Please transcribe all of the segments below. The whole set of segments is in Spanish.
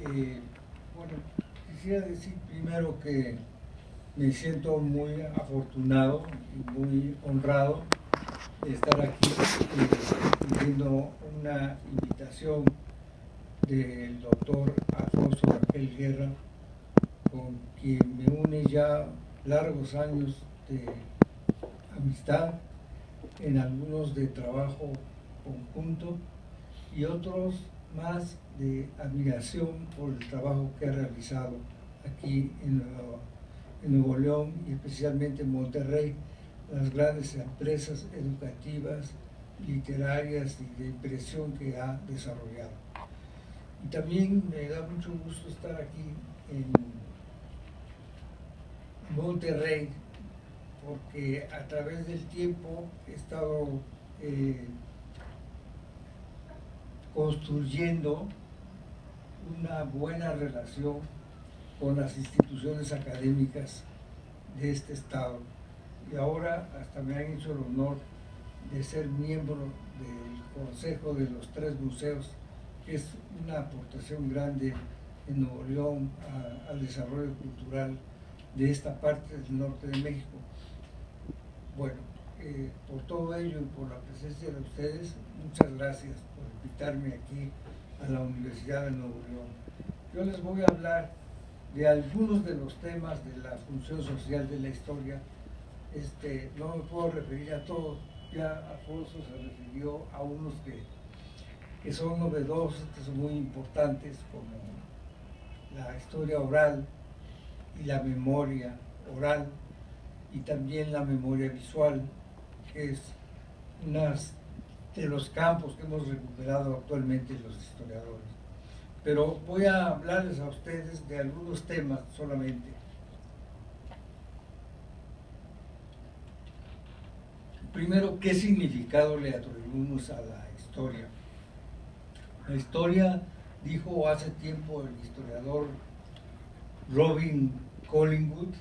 Bueno, quisiera decir primero que me siento muy afortunado y muy honrado de estar aquí pidiendo una invitación del doctor Alfonso Rangel Guerra, con quien me une ya largos años de amistad, en algunos de trabajo conjunto y otros más de admiración por el trabajo que ha realizado aquí en Nuevo León y especialmente en Monterrey, las grandes empresas educativas, literarias y de impresión que ha desarrollado. Y también me da mucho gusto estar aquí en Monterrey, porque a través del tiempo he estado construyendo una buena relación con las instituciones académicas de este estado, y ahora hasta me han hecho el honor de ser miembro del Consejo de los 3 museos, que es una aportación grande en Nuevo León al desarrollo cultural de esta parte del norte de México. Bueno, por todo ello y por la presencia de ustedes, muchas gracias por invitarme aquí a la Universidad de Nuevo León. Yo les voy a hablar de algunos de los temas de la función social de la historia. No me puedo referir a todos, ya Alfonso se refirió a unos que son novedosos, que son muy importantes, como la historia oral y la memoria oral, y también la memoria visual, que es uno de los campos que hemos recuperado actualmente los historiadores. Pero voy a hablarles a ustedes de algunos temas solamente. Primero, ¿qué significado le atribuimos a la historia? La historia, dijo hace tiempo el historiador Robin Collingwood,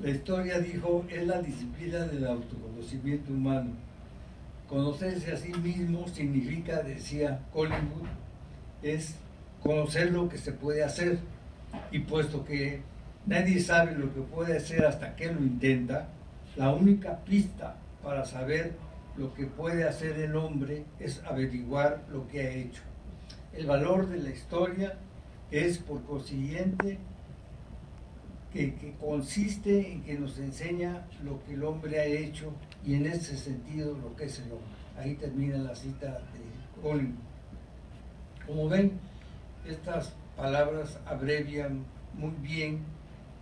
la historia, dijo, es la disciplina del autoconocimiento humano. Conocerse a sí mismo significa, decía Collingwood, es conocer lo que se puede hacer, y puesto que nadie sabe lo que puede hacer hasta que lo intenta, la única pista para saber lo que puede hacer el hombre es averiguar lo que ha hecho. El valor de la historia es, por consiguiente, que consiste en que nos enseña lo que el hombre ha hecho, y en ese sentido lo que es el hombre. Ahí termina la cita de Collingwood. Como ven, estas palabras abrevian muy bien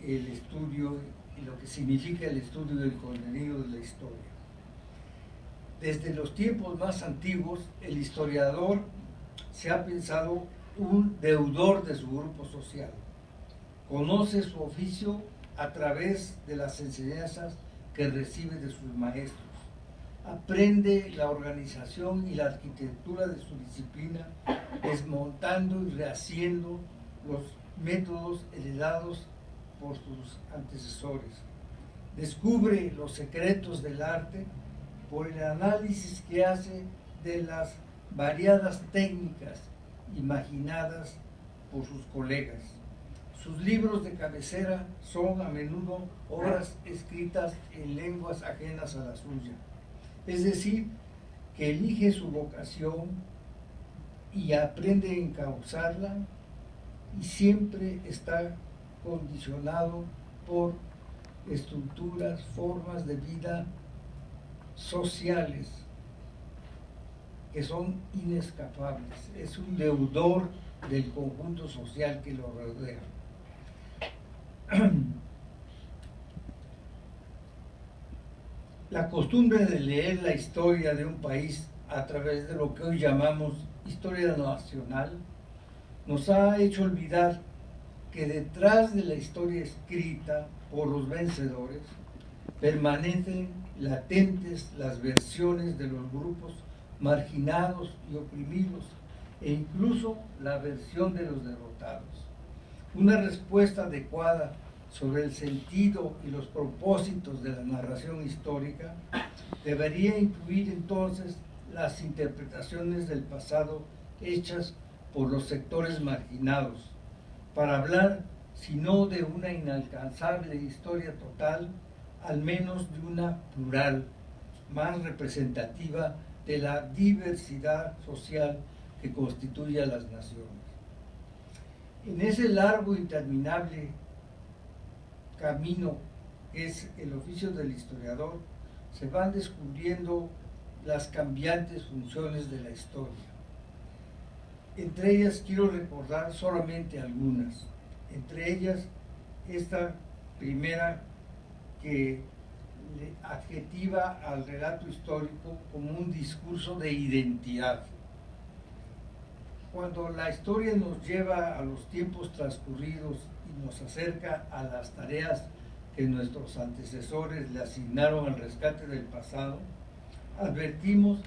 el estudio y lo que significa el estudio del contenido de la historia. Desde los tiempos más antiguos, el historiador se ha pensado un deudor de su grupo social. Conoce su oficio a través de las enseñanzas que recibe de sus maestros. Aprende la organización y la arquitectura de su disciplina, desmontando y rehaciendo los métodos heredados por sus antecesores. Descubre los secretos del arte por el análisis que hace de las variadas técnicas imaginadas por sus colegas. Sus libros de cabecera son a menudo obras escritas en lenguas ajenas a la suya. Es decir, que elige su vocación y aprende a encauzarla, y siempre está condicionado por estructuras, formas de vida sociales que son inescapables. Es un deudor del conjunto social que lo rodea. La costumbre de leer la historia de un país a través de lo que hoy llamamos historia nacional nos ha hecho olvidar que detrás de la historia escrita por los vencedores permanecen latentes las versiones de los grupos marginados y oprimidos, e incluso la versión de los derrotados. Una respuesta adecuada sobre el sentido y los propósitos de la narración histórica, debería incluir entonces las interpretaciones del pasado hechas por los sectores marginados, para hablar, si no de una inalcanzable historia total, al menos de una plural, más representativa de la diversidad social que constituye a las naciones. En ese largo e interminable camino que es el oficio del historiador, se van descubriendo las cambiantes funciones de la historia. Entre ellas quiero recordar solamente algunas. Entre ellas, esta primera que adjetiva al relato histórico como un discurso de identidad. Cuando la historia nos lleva a los tiempos transcurridos y nos acerca a las tareas que nuestros antecesores le asignaron al rescate del pasado, advertimos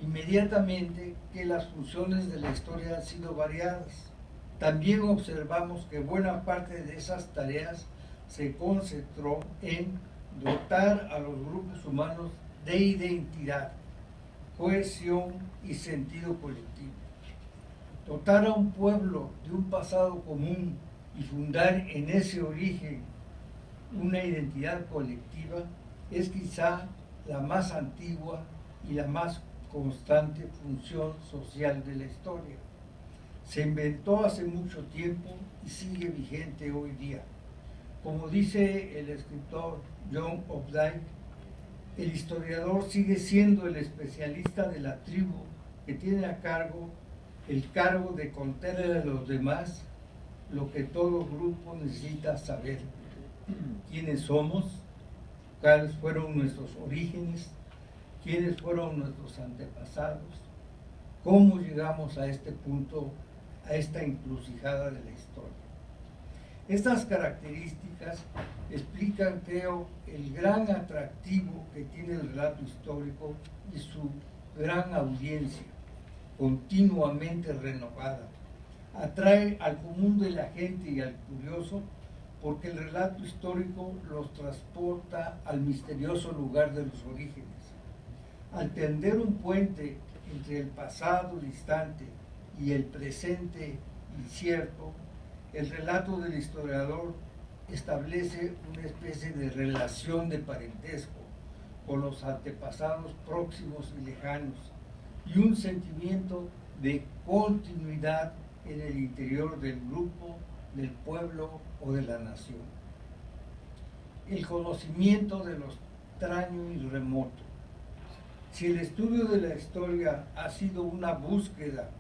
inmediatamente que las funciones de la historia han sido variadas. También observamos que buena parte de esas tareas se concentró en dotar a los grupos humanos de identidad, cohesión y sentido colectivo. Dotar a un pueblo de un pasado común y fundar en ese origen una identidad colectiva es quizá la más antigua y la más constante función social de la historia. Se inventó hace mucho tiempo y sigue vigente hoy día. Como dice el escritor John Updike, el historiador sigue siendo el especialista de la tribu que tiene a cargo el cargo de contarle a los demás lo que todo grupo necesita saber: quiénes somos, cuáles fueron nuestros orígenes, quiénes fueron nuestros antepasados, cómo llegamos a este punto, a esta encrucijada de la historia. Estas características explican, creo, el gran atractivo que tiene el relato histórico y su gran audiencia, continuamente renovada. Atrae al común de la gente y al curioso porque el relato histórico los transporta al misterioso lugar de los orígenes. Al tender un puente entre el pasado distante y el presente incierto, el relato del historiador establece una especie de relación de parentesco con los antepasados próximos y lejanos y un sentimiento de continuidad en el interior del grupo, del pueblo o de la nación. El conocimiento de lo extraño y remoto. Si el estudio de la historia ha sido una búsqueda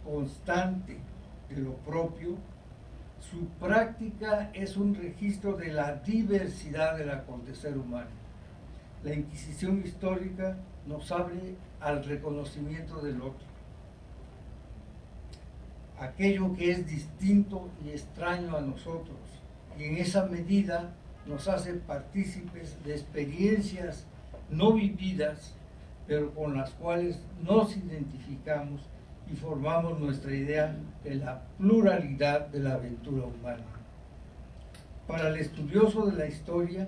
constante de lo propio, su práctica es un registro de la diversidad del acontecer humano. La Inquisición histórica nos abre al reconocimiento del otro, aquello que es distinto y extraño a nosotros, y en esa medida nos hace partícipes de experiencias no vividas, pero con las cuales nos identificamos y formamos nuestra idea de la pluralidad de la aventura humana. Para el estudioso de la historia,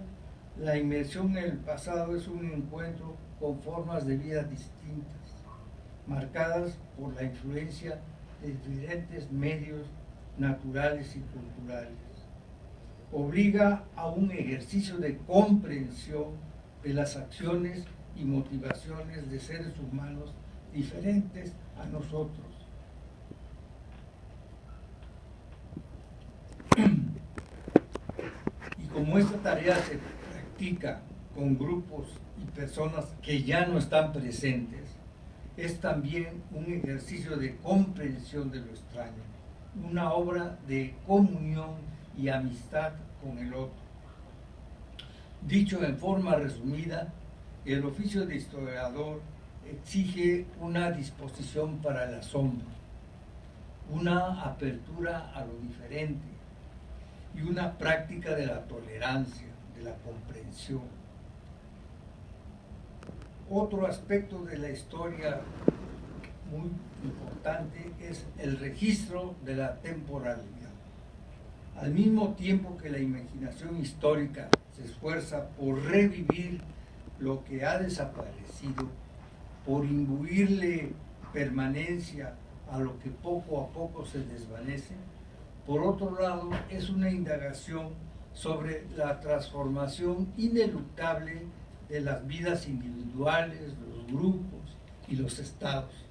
la inmersión en el pasado es un encuentro con formas de vida distintas, marcadas por la influencia de diferentes medios naturales y culturales. Obliga a un ejercicio de comprensión de las acciones y motivaciones de seres humanos diferentes a nosotros. Y como esta tarea se practica con grupos y personas que ya no están presentes, es también un ejercicio de comprensión de lo extraño, una obra de comunión y amistad con el otro. Dicho en forma resumida, el oficio de historiador exige una disposición para el asombro, una apertura a lo diferente y una práctica de la tolerancia, de la comprensión. Otro aspecto de la historia muy importante es el registro de la temporalidad. Al mismo tiempo que la imaginación histórica se esfuerza por revivir lo que ha desaparecido, por imbuirle permanencia a lo que poco a poco se desvanece, por otro lado es una indagación sobre la transformación ineluctable de las vidas individuales, los grupos y los estados.